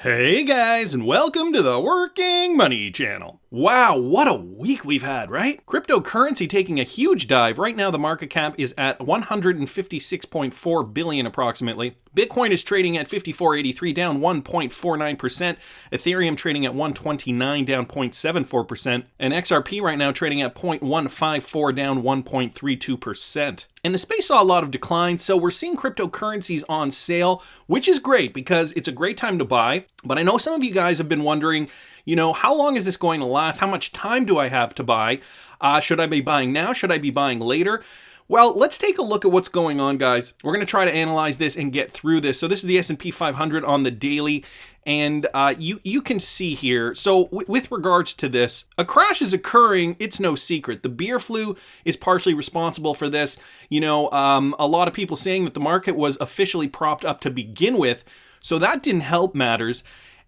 Hey guys, and welcome to the Working Money Channel. Wow, what a week we've had, right? Cryptocurrency taking a huge dive. Right now the market cap is at 156.4 billion approximately. Bitcoin is trading at 54.83, down 1.49%. Ethereum trading at 129, down 0.74%. And XRP right now trading at 0.154, down 1.32%. And the space saw a lot of decline, so we're seeing cryptocurrencies on sale, which is great because it's a great time to buy. But I know some of you guys have been wondering, how long is this going to last? How much time do I have to buy? Should I be buying now? Should I be buying later? Well, let's take a look at what's going on, guys. We're going to try to analyze this and get through this. So this is the S&P 500 on the daily, and you can see here. So with regards to this, a crash is occurring. It's no secret. The beer flu is partially responsible for this. A lot of people saying that the market was officially propped up to begin with, so that didn't help matters.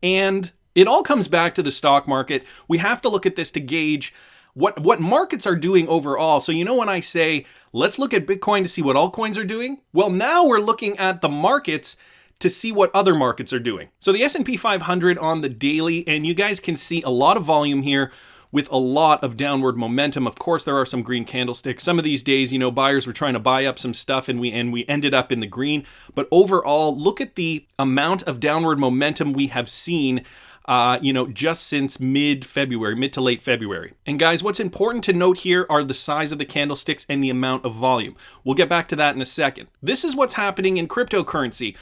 And it all comes back to the stock market. We have to look at this to gauge what markets are doing overall. So when I say, let's look at Bitcoin to see what altcoins are doing, well, now we're looking at the markets to see what other markets are doing. So the S&P 500 on the daily, and you guys can see a lot of volume here with a lot of downward momentum. Of course, there are some green candlesticks. Some of these days, buyers were trying to buy up some stuff and we ended up in the green. But overall, look at the amount of downward momentum we have seen just since mid to late February. And guys, what's important to note here are the size of the candlesticks and the amount of volume. We'll get back to that in a second. This is what's happening in cryptocurrency.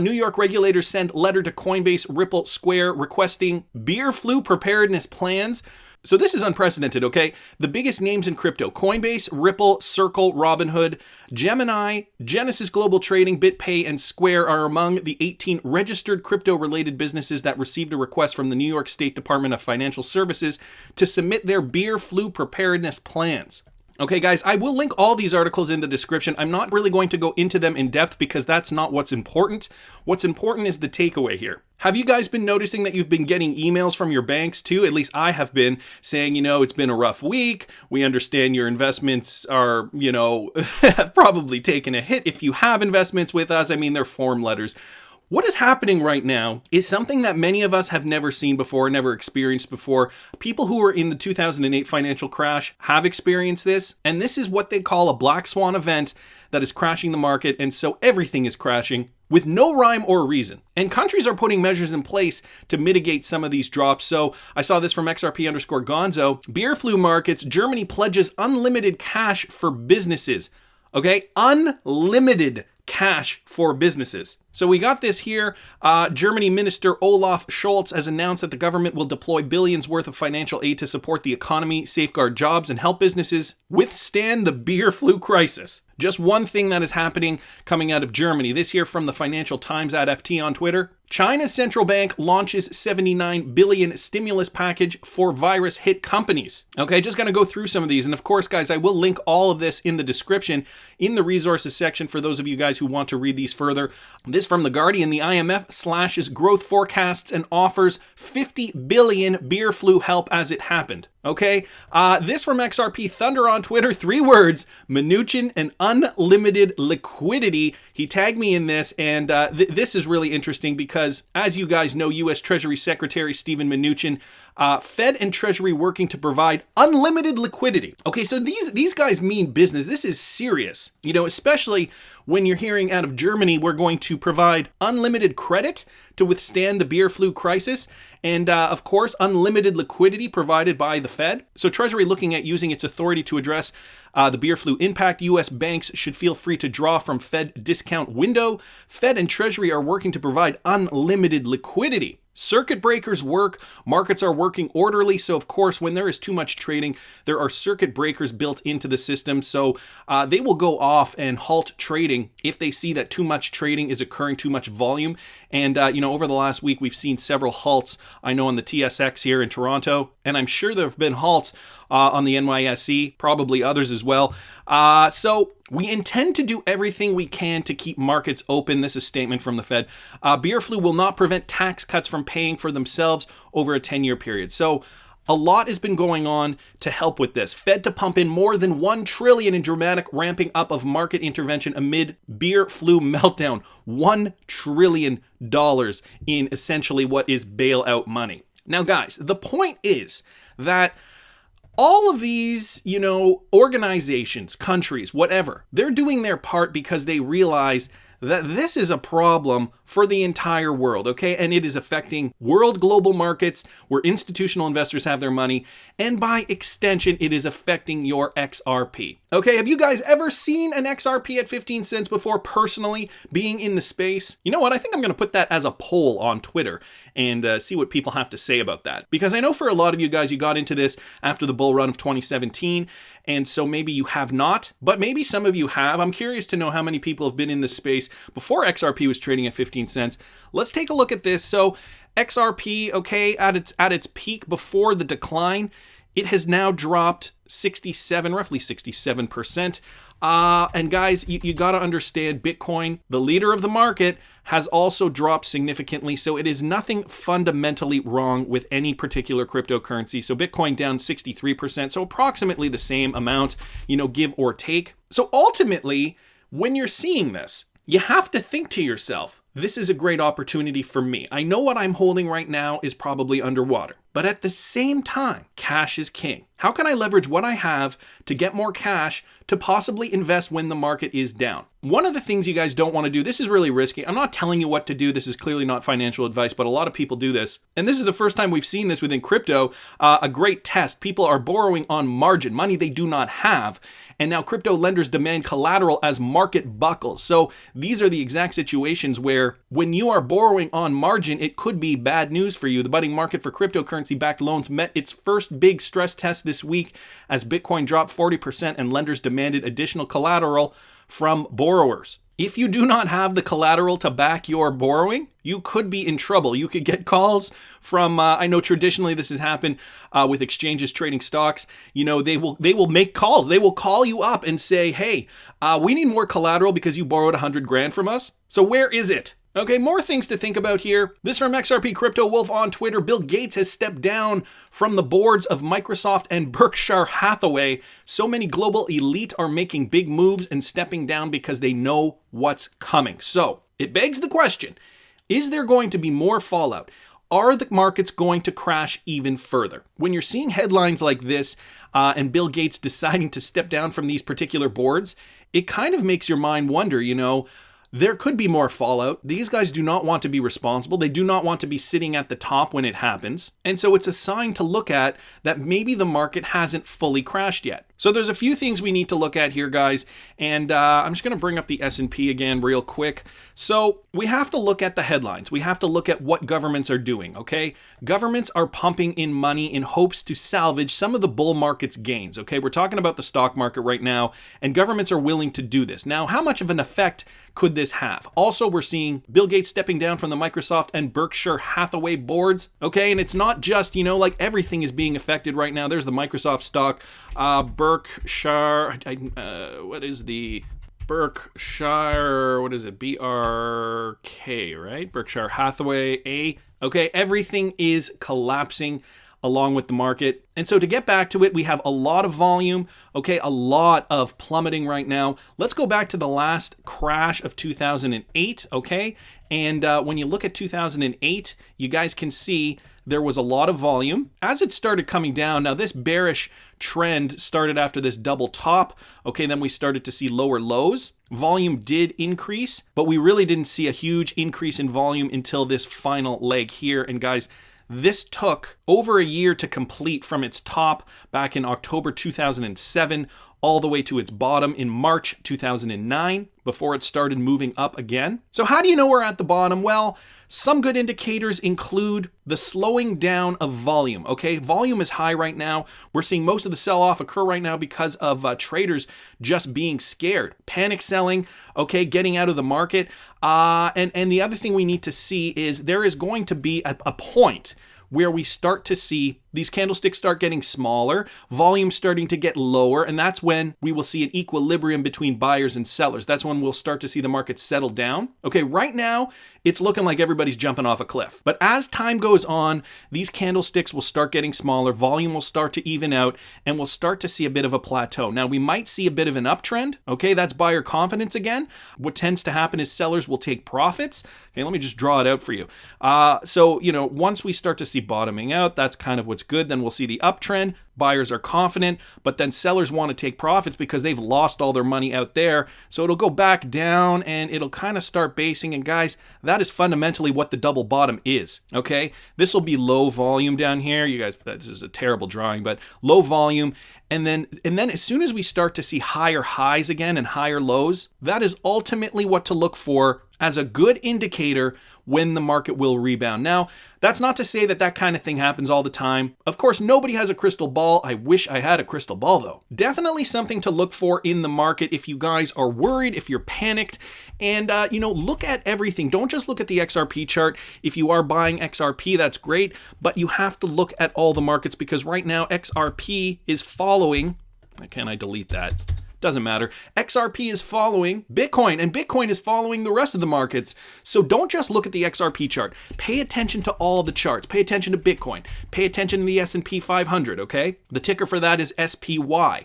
New York regulators sent letter to Coinbase, Ripple, Square requesting beer flu preparedness plans. So this is unprecedented, okay? The biggest names in crypto: Coinbase, Ripple, Circle, Robinhood, Gemini, Genesis Global Trading, BitPay, and Square are among the 18 registered crypto-related businesses that received a request from the New York State Department of Financial Services to submit their beer flu preparedness plans. Okay, guys, I will link all these articles in the description. I'm not really going to go into them in depth because that's not what's important. What's important is the takeaway here. Have you guys been noticing that you've been getting emails from your banks too? At least I have been saying, it's been a rough week. We understand your investments are, have probably taken a hit. If you have investments with us, they're form letters. What is happening right now is something that many of us have never seen before, never experienced before. People who were in the 2008 financial crash have experienced this, and this is what they call a black swan event that is crashing the market, and so everything is crashing with no rhyme or reason. And countries are putting measures in place to mitigate some of these drops. So I saw this from XRP_Gonzo. Beer flu markets, Germany pledges unlimited cash for businesses. Okay, unlimited cash for businesses. So we got this here. Germany Minister Olaf Scholz has announced that the government will deploy billions worth of financial aid to support the economy, safeguard jobs, and help businesses withstand the beer flu crisis. Just one thing that is happening coming out of Germany. This here from the Financial Times at FT on Twitter. China's central bank launches 79 billion stimulus package for virus hit companies. Okay, just going to go through some of these. And of course, guys, I will link all of this in the description in the resources section for those of you guys who want to read these further. This from The Guardian: the IMF slashes growth forecasts and offers 50 billion beer flu help as it happened. Okay, this from XRP Thunder on Twitter, 3 words: Mnuchin and unlimited liquidity. He tagged me in this, and this is really interesting because, as you guys know, U.S. Treasury Secretary Steven Mnuchin, Fed and Treasury working to provide unlimited liquidity. Okay, so these guys mean business. This is serious, especially when you're hearing out of Germany, we're going to provide unlimited credit to withstand the beer flu crisis. And of course, unlimited liquidity provided by the Fed. So Treasury looking at using its authority to address the beer flu impact. U.S. banks should feel free to draw from Fed discount window. Fed and Treasury are working to provide unlimited liquidity. Circuit breakers work. Markets are working orderly. So of course, when there is too much trading, there are circuit breakers built into the system. So they will go off and halt trading if they see that too much trading is occurring, too much volume. And, over the last week, we've seen several halts. I know on the TSX here in Toronto, and I'm sure there have been halts on the NYSE, probably others as well. So we intend to do everything we can to keep markets open. This is a statement from the Fed. Beer flu will not prevent tax cuts from paying for themselves over a 10-year period. So A lot has been going on to help with this. Fed to pump in more than $1 trillion in dramatic ramping up of market intervention amid beer flu meltdown. $1 trillion in essentially what is bailout money. Now, guys, the point is that all of these, organizations, countries, whatever, they're doing their part because they realize that this is a problem for the entire world, okay? And it is affecting world global markets where institutional investors have their money, and by extension, it is affecting your XRP. Okay, have you guys ever seen an XRP at 15 cents before personally being in the space? You know what, I think I'm gonna put that as a poll on Twitter and see what people have to say about that. Because I know for a lot of you guys, you got into this after the bull run of 2017, and so maybe you have not, but maybe some of you have. I'm curious to know how many people have been in this space before XRP was trading at 15 cents. Let's take a look at this. So XRP, okay, at its peak before the decline, it has now dropped roughly 67%. And guys, you got to understand Bitcoin, the leader of the market, has also dropped significantly. So it is nothing fundamentally wrong with any particular cryptocurrency. So Bitcoin down 63%, so approximately the same amount, give or take. So ultimately, when you're seeing this, you have to think to yourself, this is a great opportunity for me. I know what I'm holding right now is probably underwater, but at the same time, cash is king. How can I leverage what I have to get more cash to possibly invest when the market is down? One of the things you guys don't want to do, this is really risky. I'm not telling you what to do. This is clearly not financial advice, but a lot of people do this. And this is the first time we've seen this within crypto, a great test. People are borrowing on margin, money they do not have. And now crypto lenders demand collateral as market buckles. So these are the exact situations where when you are borrowing on margin, it could be bad news for you. The budding market for cryptocurrency-backed loans met its first big stress test this week as Bitcoin dropped 40% and lenders demanded additional collateral from borrowers. If you do not have the collateral to back your borrowing, you could be in trouble. You could get calls from, I know traditionally this has happened with exchanges trading stocks. They will make calls. They will call you up and say, hey, we need more collateral because you borrowed $100,000 from us. So where is it? Okay, more things to think about here. This from XRP Crypto Wolf on Twitter. Bill Gates has stepped down from the boards of Microsoft and Berkshire Hathaway. So many global elite are making big moves and stepping down because they know what's coming. So it begs the question, is there going to be more fallout? Are the markets going to crash even further? When you're seeing headlines like this and Bill Gates deciding to step down from these particular boards, it kind of makes your mind wonder, there could be more fallout. These guys do not want to be responsible. They do not want to be sitting at the top when it happens. And so it's a sign to look at that maybe the market hasn't fully crashed yet. So there's a few things we need to look at here, guys. And I'm just going to bring up the S&P again real quick. So we have to look at the headlines. We have to look at what governments are doing, okay? Governments are pumping in money in hopes to salvage some of the bull market's gains, okay? We're talking about the stock market right now, and governments are willing to do this. Now, how much of an effect could this have? Also, we're seeing Bill Gates stepping down from the Microsoft and Berkshire Hathaway boards, okay? And it's not just, like everything is being affected right now. There's the Microsoft stock, Berkshire, what is the Berkshire, what is it? BRK, right? Berkshire Hathaway A. Okay, everything is collapsing along with the market. And so to get back to it, we have a lot of volume, okay, a lot of plummeting right now. Let's go back to the last crash of 2008, okay? And when you look at 2008, you guys can see there was a lot of volume. As it started coming down, now this bearish trend started after this double top. Okay, then we started to see lower lows. Volume did increase, but we really didn't see a huge increase in volume until this final leg here. And guys, this took over a year to complete from its top back in October 2007 all the way to its bottom in March 2009 before it started moving up again. So how do you know we're at the bottom? Well, some good indicators include the slowing down of volume, okay? Volume is high right now. We're seeing most of the sell-off occur right now because of traders just being scared, panic selling, okay, getting out of the market. And the other thing we need to see is there is going to be a point where we start to see these candlesticks start getting smaller, volume starting to get lower, and that's when we will see an equilibrium between buyers and sellers. That's when we'll start to see the market settle down. Okay, right now, it's looking like everybody's jumping off a cliff. But as time goes on, these candlesticks will start getting smaller, volume will start to even out, and we'll start to see a bit of a plateau. Now, we might see a bit of an uptrend. Okay, that's buyer confidence again. What tends to happen is sellers will take profits. Okay, let me just draw it out for you. So, once we start to see bottoming out, that's kind of what's good. Then we'll see the uptrend. Buyers are confident, but then sellers want to take profits because they've lost all their money out there. So it'll go back down and it'll kind of start basing. And guys, that is fundamentally what the double bottom is. Okay, this will be low volume down here. You guys, this is a terrible drawing, but low volume. And then as soon as we start to see higher highs again and higher lows, that is ultimately what to look for as a good indicator when the market will rebound. Now, that's not to say that that kind of thing happens all the time. Of course, nobody has a crystal ball. I wish I had a crystal ball, though. Definitely something to look for in the market if you guys are worried, if you're panicked, and, look at everything. Don't just look at the XRP chart. If you are buying XRP, that's great, but you have to look at all the markets because right now XRP is following, can I delete that? Doesn't matter. XRP is following Bitcoin, and Bitcoin is following the rest of the markets. So don't just look at the XRP chart. Pay attention to all the charts. Pay attention to Bitcoin. Pay attention to the S&P 500, okay? The ticker for that is SPY,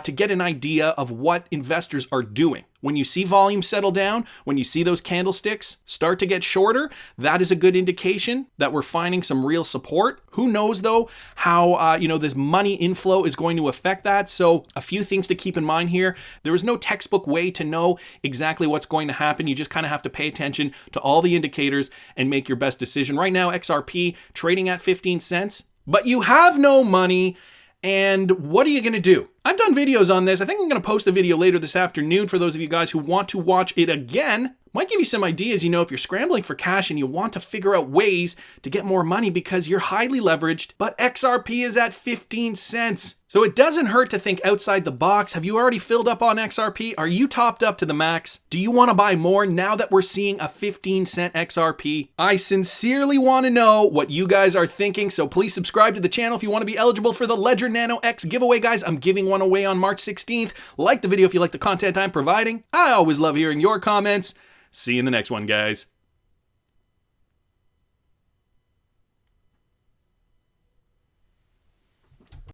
to get an idea of what investors are doing. When you see volume settle down, when you see those candlesticks start to get shorter, that is a good indication that we're finding some real support. Who knows, though, how this money inflow is going to affect that. So a few things to keep in mind here. There is no textbook way to know exactly what's going to happen. You just kind of have to pay attention to all the indicators and make your best decision. Right now, XRP trading at 15 cents, but you have no money. And what are you going to do? I've done videos on this. I think I'm going to post a video later this afternoon for those of you guys who want to watch it again. Might give you some ideas, if you're scrambling for cash and you want to figure out ways to get more money because you're highly leveraged, but XRP is at 15 cents. So it doesn't hurt to think outside the box. Have you already filled up on XRP? Are you topped up to the max? Do you want to buy more now that we're seeing a 15-cent XRP? I sincerely want to know what you guys are thinking, so please subscribe to the channel if you want to be eligible for the Ledger Nano X giveaway, guys. I'm giving one away on March 16th. Like the video if you like the content I'm providing. I always love hearing your comments. See you in the next one, guys.